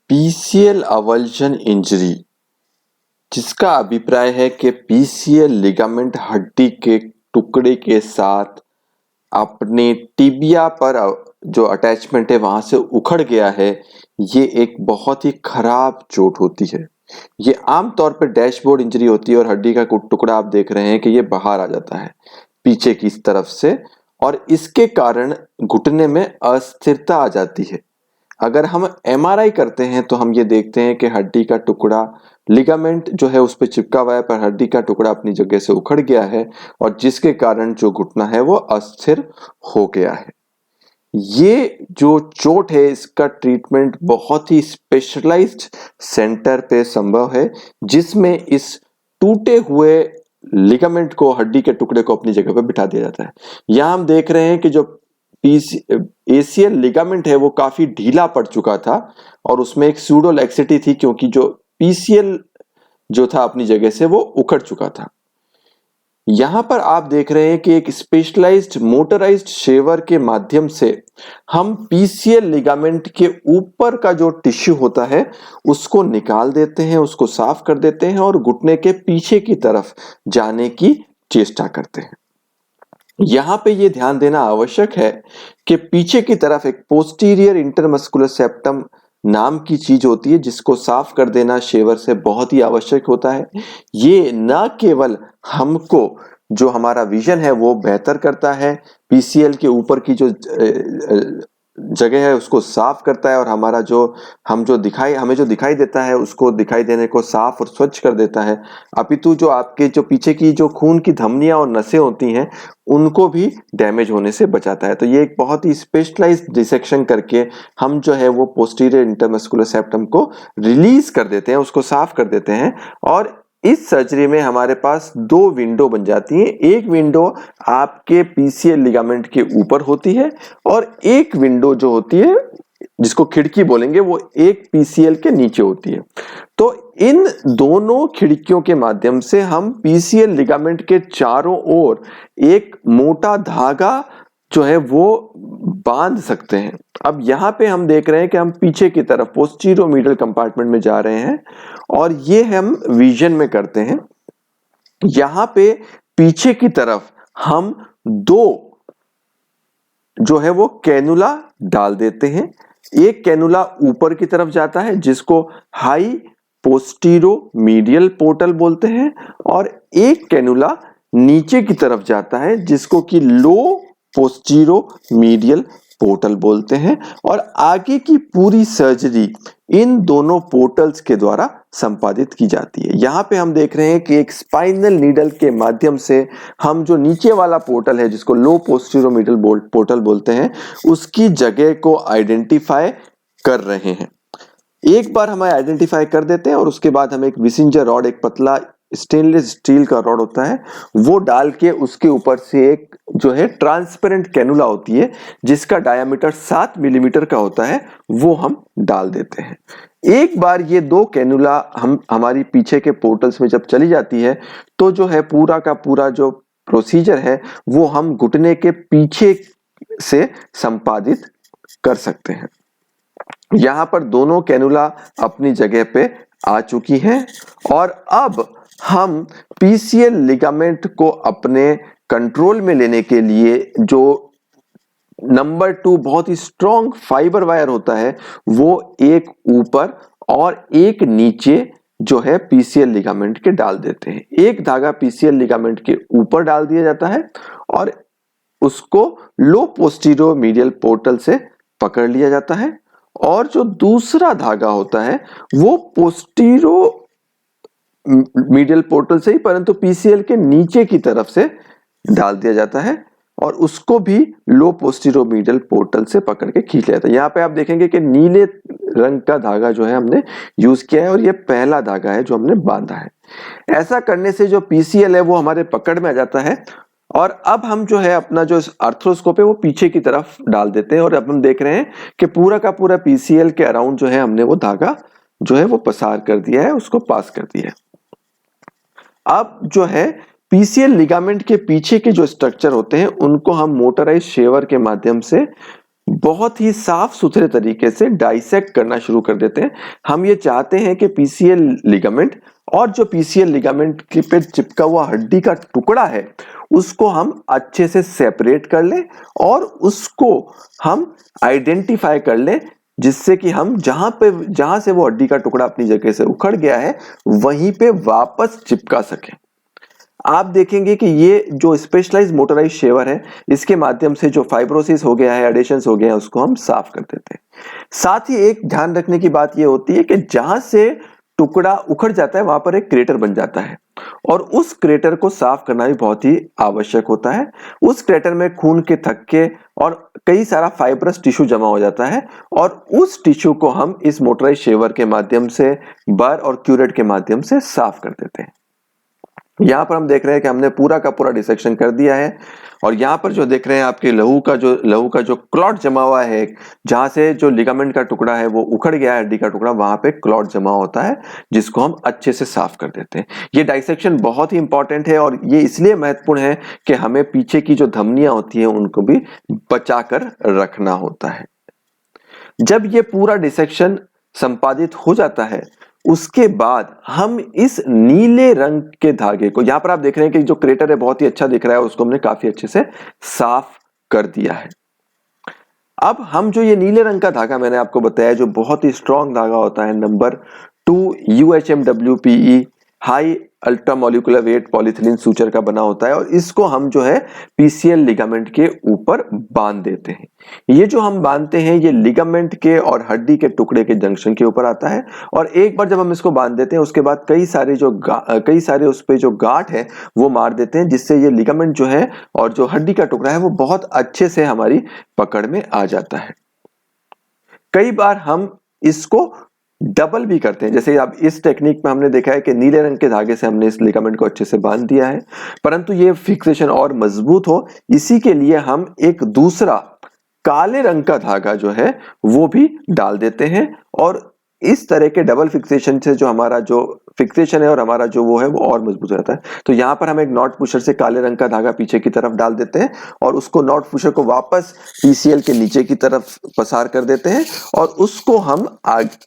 PCL अवल्जन injury, जिसका अभिप्राय है कि पीसीएल लिगामेंट हड्डी के टुकड़े के साथ अपने टिबिया पर जो अटैचमेंट है वहां से उखड़ गया है। ये एक बहुत ही खराब चोट होती है। ये आमतौर पर डैशबोर्ड इंजरी होती है और हड्डी का टुकड़ा आप देख रहे हैं कि ये बाहर आ जाता है पीछे की तरफ से, और इसके कारण घुटने में अस्थिरता आ जाती है। अगर हम एमआरआई करते हैं तो हम ये देखते हैं कि हड्डी का टुकड़ा, लिगामेंट जो है उस पर चिपका हुआ है, पर हड्डी का टुकड़ा अपनी जगह से उखड़ गया है और जिसके कारण जो घुटना है वो अस्थिर हो गया है। ये जो चोट है इसका ट्रीटमेंट बहुत ही स्पेशलाइज्ड सेंटर पे संभव है, जिसमें इस टूटे हुए लिगामेंट को, हड्डी के टुकड़े को अपनी जगह पे बिठा दिया जाता है। यहां हम देख रहे हैं कि जो एसीएल लिगामेंट है वो काफी ढीला पड़ चुका था और उसमें एक सूडो लैक्सिटी थी, क्योंकि जो पीसीएल जो था अपनी जगह से वो उखड़ चुका था। यहां पर आप देख रहे हैं कि एक स्पेशलाइज्ड मोटराइज्ड शेवर के माध्यम से हम पीसीएल लिगामेंट के ऊपर का जो टिश्यू होता है उसको निकाल देते हैं, उसको साफ कर देते हैं और घुटने के पीछे की तरफ जाने की चेष्टा करते हैं। यहां पे ये ध्यान देना आवश्यक है कि पीछे की तरफ एक पोस्टीरियर इंटरमस्कुलर सेप्टम नाम की चीज होती है, जिसको साफ कर देना शेवर से बहुत ही आवश्यक होता है। ये न केवल हमको जो हमारा विजन है वो बेहतर करता है, पीसीएल के ऊपर की जो जगह है उसको साफ करता है और हमारा जो हमें जो दिखाई देता है उसको दिखाई देने को साफ और स्वच्छ कर देता है, अपितु जो आपके जो पीछे की जो खून की धमनियां और नसें होती हैं उनको भी डैमेज होने से बचाता है। तो ये एक बहुत ही स्पेशलाइज्ड डिसेक्शन करके हम जो है वो पोस्टीरियर इंटरमस्कुलर सेप्टम को रिलीज कर देते हैं, उसको साफ कर देते हैं। और इस सर्जरी में हमारे पास दो विंडो बन जाती हैं। एक विंडो आपके पीसीएल लिगामेंट के ऊपर होती है और एक विंडो जो होती है जिसको खिड़की बोलेंगे वो एक पीसीएल के नीचे होती है। तो इन दोनों खिड़कियों के माध्यम से हम पीसीएल लिगामेंट के चारों ओर एक मोटा धागा जो है वो बांध सकते हैं। अब यहाँ पे हम देख रहे हैं कि हम पीछे की तरफ पोस्टीरियर मीडियल कंपार्टमेंट में जा रहे हैं और ये हम विजन में करते हैं। यहाँ पे पीछे की तरफ हम दो जो है वो कैनुला डाल देते हैं। एक कैनुला ऊपर की तरफ जाता है जिसको हाई पोस्टीरो मीडियल पोर्टल बोलते हैं और एक कैनुला नीचे की तरफ जाता है जिसको कि लो पोस्टीरो मीडियल पोर्टल बोलते हैं। और आगे की पूरी सर्जरी इन दोनों पोर्टल्स के द्वारा संपादित की जाती है। यहाँ पे हम देख रहे हैं कि एक स्पाइनल नीडल के माध्यम से हम जो नीचे वाला पोर्टल है जिसको लो पोस्टीरियर मीडियल पोर्टल बोलते हैं उसकी जगह को आइडेंटिफाई कर रहे हैं। एक बार हमें आइडेंटिफाई कर देते हैं और उसके बाद हम एक विसिंजर रॉड, एक पतला स्टेनलेस स्टील का रॉड होता है वो डाल के उसके ऊपर से एक जो है ट्रांसपेरेंट कैनुला होती है जिसका डायामीटर 7 मिलीमीटर का होता है वो हम डाल देते हैं। एक बार ये दो कैनुला हमारी पीछे के पोर्टल्स में जब चली जाती है तो जो है पूरा का पूरा जो प्रोसीजर है वो हम घुटने के पीछे से संपादित कर सकते हैं। यहां पर दोनों कैनुला अपनी जगह पे आ चुकी हैं और अब हम पीसीएल लिगामेंट को अपने कंट्रोल में लेने के लिए जो नंबर 2 बहुत ही स्ट्रॉन्ग फाइबर वायर होता है वो एक ऊपर और एक नीचे जो है पीसीएल लिगामेंट के डाल देते हैं। एक धागा पीसीएल लिगामेंट के ऊपर डाल दिया जाता है और उसको लो पोस्टीरियर मीडियल पोर्टल से पकड़ लिया जाता है और जो दूसरा धागा होता है वो पोस्टीरियर मीडियल पोर्टल से ही परंतु पीसीएल के नीचे की तरफ से डाल दिया जाता है और उसको भी लो पोस्टीरियर मीडियल पोर्टल से पकड़ के खींच लिया जाता है। यहाँ पे आप देखेंगे कि नीले रंग का धागा जो है हमने यूज किया है और ये पहला धागा है जो हमने बांधा है। ऐसा करने से जो पीसीएल है वो हमारे पकड़ में आ जाता है और अब हम जो है अपना जो आर्थ्रोस्कोप है वो पीछे की तरफ डाल देते हैं और अब हम देख रहे हैं कि पूरा का पूरा पीसीएल के अराउंड जो है हमने वो धागा जो है वो पसार कर दिया है, उसको पास कर दिया है। अब जो है पीसीएल लिगामेंट के पीछे के जो स्ट्रक्चर होते हैं उनको हम मोटराइज शेवर के माध्यम से बहुत ही साफ सुथरे तरीके से डाइसेक्ट करना शुरू कर देते हैं। हम ये चाहते हैं कि पीसीएल लिगामेंट और जो पीसीएल लिगामेंट के पे चिपका हुआ हड्डी का टुकड़ा है उसको हम अच्छे से सेपरेट कर लें और उसको हम आइडेंटिफाई कर लें, जिससे कि हम जहां से वो हड्डी का टुकड़ा अपनी जगह से उखड़ गया है वहीं पे वापस चिपका सकें। आप देखेंगे कि ये जो स्पेशलाइज्ड मोटराइज शेवर है इसके माध्यम से जो फाइब्रोसिस हो गया है, एडिशंस हो गए हैं, उसको हम साफ कर देते हैं। साथ ही एक ध्यान रखने की बात ये होती है कि जहां से टुकड़ा उखड़ जाता है वहां पर एक क्रेटर बन जाता है और उस क्रेटर को साफ करना भी बहुत ही आवश्यक होता है। उस क्रेटर में खून के थक्के और कई सारा फाइब्रस टिश्यू जमा हो जाता है और उस टिश्यू को हम इस मोटराइज शेवर के माध्यम से बर और क्यूरेट के माध्यम से साफ कर देते हैं। यहां पर हम देख रहे हैं कि हमने पूरा का पूरा डिसेक्शन कर दिया है और यहां पर जो देख रहे हैं आपके लहू का जो क्लॉट जमा हुआ है, जहां से जो लिगामेंट का टुकड़ा है वो उखड़ गया है, हड्डी का टुकड़ा, वहां पे क्लॉट जमा होता है जिसको हम अच्छे से साफ कर देते हैं। ये डाइसेक्शन बहुत ही इंपॉर्टेंट है और ये इसलिए महत्वपूर्ण है कि हमें पीछे की जो धमनियां होती है उनको भी बचाकर रखना होता है। जब ये पूरा डिसेक्शन संपादित हो जाता है उसके बाद हम इस नीले रंग के धागे को, यहां पर आप देख रहे हैं कि जो क्रेटर है बहुत ही अच्छा दिख रहा है, उसको हमने काफी अच्छे से साफ कर दिया है। अब हम जो ये नीले रंग का धागा मैंने आपको बताया जो बहुत ही स्ट्रॉन्ग धागा होता है, number 2 UHMWPE high ultra molecular weight polythene suture का बना होता है और इसको हम जो है पीसीएल लिगामेंट के ऊपर बांध देते हैं। ये जो हम बांधते हैं ये लिगामेंट के और हड्डी के टुकड़े के जंक्शन के ऊपर आता है और एक बार जब हम इसको बांध देते हैं उसके बाद कई सारे उस पे जो गांठ है वो मार देते हैं, जिससे ये लिगामेंट जो है और जो हड्डी का टुकड़ा है वो बहुत अच्छे से हमारी पकड़ में आ जाता है। कई बार हम इसको डबल भी करते हैं, जैसे अब इस टेक्निक में हमने देखा है कि नीले रंग के धागे से हमने इस लिगामेंट को अच्छे से बांध दिया है, परंतु ये फिक्सेशन और मजबूत हो इसी के लिए हम एक दूसरा काले रंग का धागा जो है वो भी डाल देते हैं और इस तरह के डबल फिक्सेशन से जो हमारा जो फिक्सेशन है और हमारा जो वो है वो और मजबूत रहता है। तो यहां पर हम एक नॉट पुशर से काले रंग का धागा पीछे की तरफ डाल देते हैं और उसको नॉट पुशर को वापस पीसीएल के नीचे की तरफ पसार कर देते हैं और उसको हम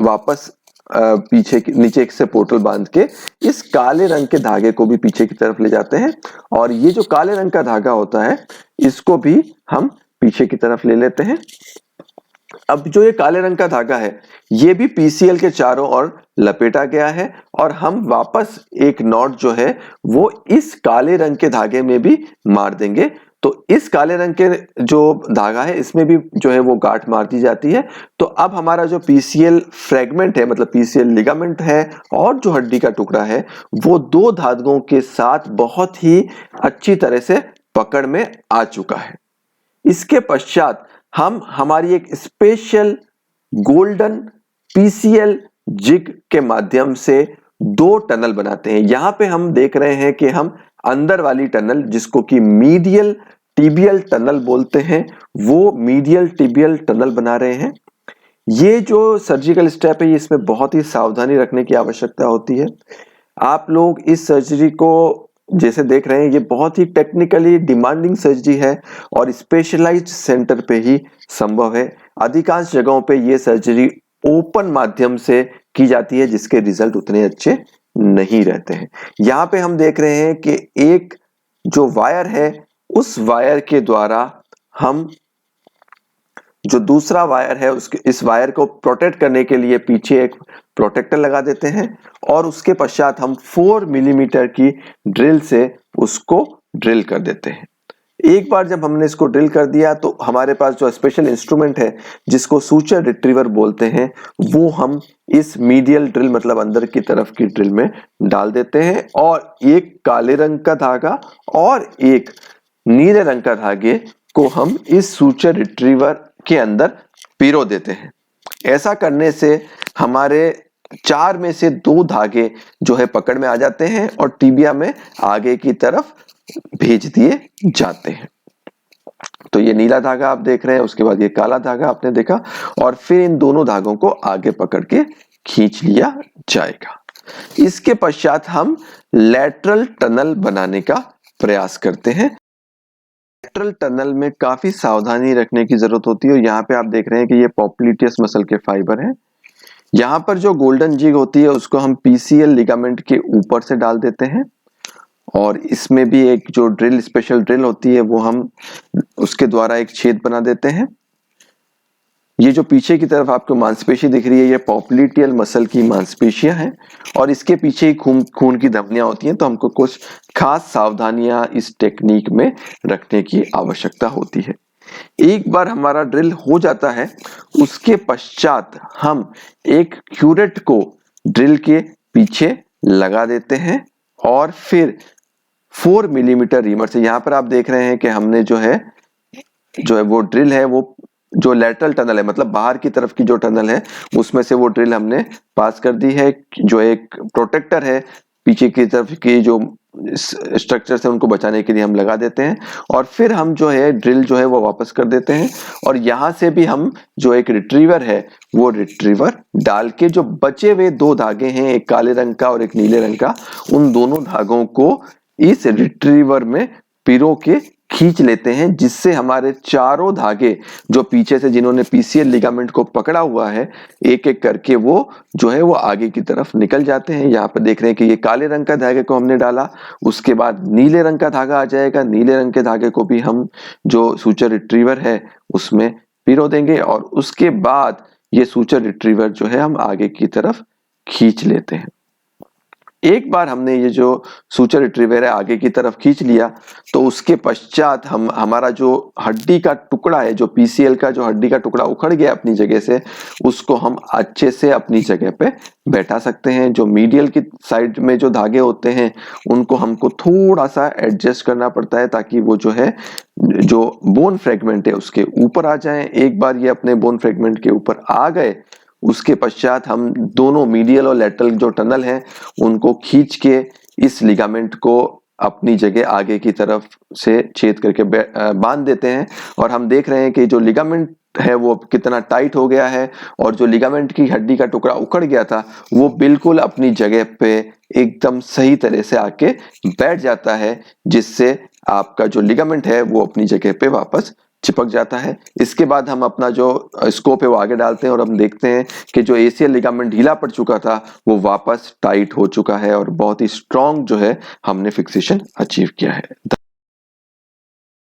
वापस पीछे नीचे से पोर्टल बांध के इस काले रंग के धागे को भी पीछे की तरफ ले जाते हैं और ये जो काले रंग का धागा होता है इसको भी हम पीछे की तरफ ले लेते हैं। अब जो ये काले रंग का धागा है ये भी पीसीएल के चारों ओर लपेटा गया है और हम वापस एक नॉट जो है वो इस काले रंग के धागे में भी मार देंगे। तो इस काले रंग के जो धागा है इसमें भी जो है वो गांठ मार दी जाती है। तो अब हमारा जो पीसीएल फ्रेगमेंट है, मतलब पीसीएल लिगामेंट है और जो हड्डी का टुकड़ा है वो दो धागों के साथ बहुत ही अच्छी तरह से पकड़ में आ चुका है। इसके पश्चात हम हमारी एक स्पेशल गोल्डन पीसीएल जिग के माध्यम से दो टनल बनाते हैं। यहां पे हम देख रहे हैं कि हम अंदर वाली टनल जिसको कि मीडियल टिबियल टनल बोलते हैं वो मीडियल टिबियल टनल बना रहे हैं। ये जो सर्जिकल स्टेप है इसमें बहुत ही सावधानी रखने की आवश्यकता होती है। आप लोग इस सर्जरी को जैसे देख रहे हैं ये बहुत ही टेक्निकली डिमांडिंग सर्जरी है और स्पेशलाइज्ड सेंटर पे ही संभव है। अधिकांश जगहों पे ये सर्जरी ओपन माध्यम से की जाती है जिसके रिजल्ट उतने अच्छे नहीं रहते हैं। यहाँ पे हम देख रहे हैं कि एक जो वायर है उस वायर के द्वारा हम जो दूसरा वायर है उसके इस वायर को प्रोटेक्ट करने के लिए पीछे एक प्रोटेक्टर लगा देते हैं और उसके पश्चात हम 4 मिलीमीटर की ड्रिल से उसको ड्रिल कर देते हैं। एक बार जब हमने इसको ड्रिल कर दिया तो हमारे पास जो स्पेशल इंस्ट्रूमेंट है जिसको सूचर रिट्रीवर बोलते हैं वो हम इस मीडियल ड्रिल मतलब अंदर की तरफ की ड्रिल में डाल देते हैं और एक काले रंग का धागा और एक नीले रंग का धागे को हम इस सूचर रिट्रीवर के अंदर पिरो देते हैं। ऐसा करने से हमारे 4 में से 2 धागे जो है पकड़ में आ जाते हैं और टिबिया में आगे की तरफ भेज दिए जाते हैं। तो ये नीला धागा आप देख रहे हैं, उसके बाद ये काला धागा आपने देखा और फिर इन दोनों धागों को आगे पकड़ के खींच लिया जाएगा। इसके पश्चात हम लैटरल टनल बनाने का प्रयास करते हैं। लेटरल टनल में काफी सावधानी रखने की जरूरत होती है। और यहाँ पे आप देख रहे हैं कि ये पॉप्लिटियस मसल के फाइबर हैं। यहाँ पर जो गोल्डन जिग होती है उसको हम पीसीएल लिगामेंट के ऊपर से डाल देते हैं, और इसमें भी एक जो ड्रिल, स्पेशल ड्रिल होती है, वो हम उसके द्वारा एक छेद बना देते हैं। ये जो पीछे की तरफ आपको मांसपेशी दिख रही है, ये पॉप्लिटियल मसल की मांसपेशियां हैं, और इसके पीछे ही खून की धमनियां होती हैं। तो हमको कुछ खास सावधानियां इस टेक्निक में रखने की आवश्यकता होती है। एक बार हमारा ड्रिल हो जाता है, उसके पश्चात हम एक क्यूरेट को ड्रिल के पीछे लगा देते हैं, और फिर 4 मिलीमीटर रीमर से, यहाँ पर आप देख रहे हैं कि हमने जो है वो ड्रिल है, वो जो लेटरल टनल है, मतलब बाहर की तरफ की जो टनल है, उसमें से वो ड्रिल हमने पास कर दी है। जो एक प्रोटेक्टर है पीछे की तरफ की जो स्ट्रक्चर से, उनको बचाने के लिए हम लगा देते हैं, और फिर हम जो है ड्रिल जो है वो वापस कर देते हैं। और यहाँ से भी हम जो एक रिट्रीवर है, वो रिट्रीवर डाल के जो बचे हुए 2 धागे हैं, एक काले रंग का और एक नीले रंग का, उन दोनों धागों को इस रिट्रीवर में पिरो के खींच लेते हैं, जिससे हमारे चारों धागे जो पीछे से, जिन्होंने पीसीएल लिगामेंट को पकड़ा हुआ है, एक एक करके वो जो है वो आगे की तरफ निकल जाते हैं। यहाँ पर देख रहे हैं कि ये काले रंग का धागे को हमने डाला, उसके बाद नीले रंग का धागा आ जाएगा। नीले रंग के धागे को भी हम जो सूचर रिट्रीवर है उसमें पिरो देंगे, और उसके बाद ये सूचर रिट्रीवर जो है हम आगे की तरफ खींच लेते हैं। एक बार हमने ये जो सूचर रिट्रीवर है आगे की तरफ खींच लिया, तो उसके पश्चात हम हमारा जो हड्डी का टुकड़ा है, जो पीसीएल का जो हड्डी का टुकड़ा उखड़ गया अपनी जगह से, उसको हम अच्छे से अपनी जगह पे बैठा सकते हैं। जो मीडियल की साइड में जो धागे होते हैं, उनको हमको थोड़ा सा एडजस्ट करना पड़ता है, ताकि वो जो है जो बोन फ्रेगमेंट है उसके ऊपर आ जाए। एक बार ये अपने बोन फ्रेगमेंट के ऊपर आ गए, उसके पश्चात हम दोनों मीडियल और लेटरल जो टनल है, उनको खींच के इस लिगामेंट को अपनी जगह आगे की तरफ से छेद करके बांध देते हैं। और हम देख रहे हैं कि जो लिगामेंट है वो कितना टाइट हो गया है, और जो लिगामेंट की हड्डी का टुकड़ा उखड़ गया था, वो बिल्कुल अपनी जगह पे एकदम सही तरह से आके बैठ जाता है, जिससे आपका जो लिगामेंट है वो अपनी जगह पे वापस चिपक जाता है। इसके बाद हम अपना जो स्कोप है वो आगे डालते हैं, और हम देखते हैं कि जो एसीएल लिगामेंट ढीला पड़ चुका था, वो वापस टाइट हो चुका है, और बहुत ही स्ट्रॉन्ग जो है हमने फिक्सेशन अचीव किया है।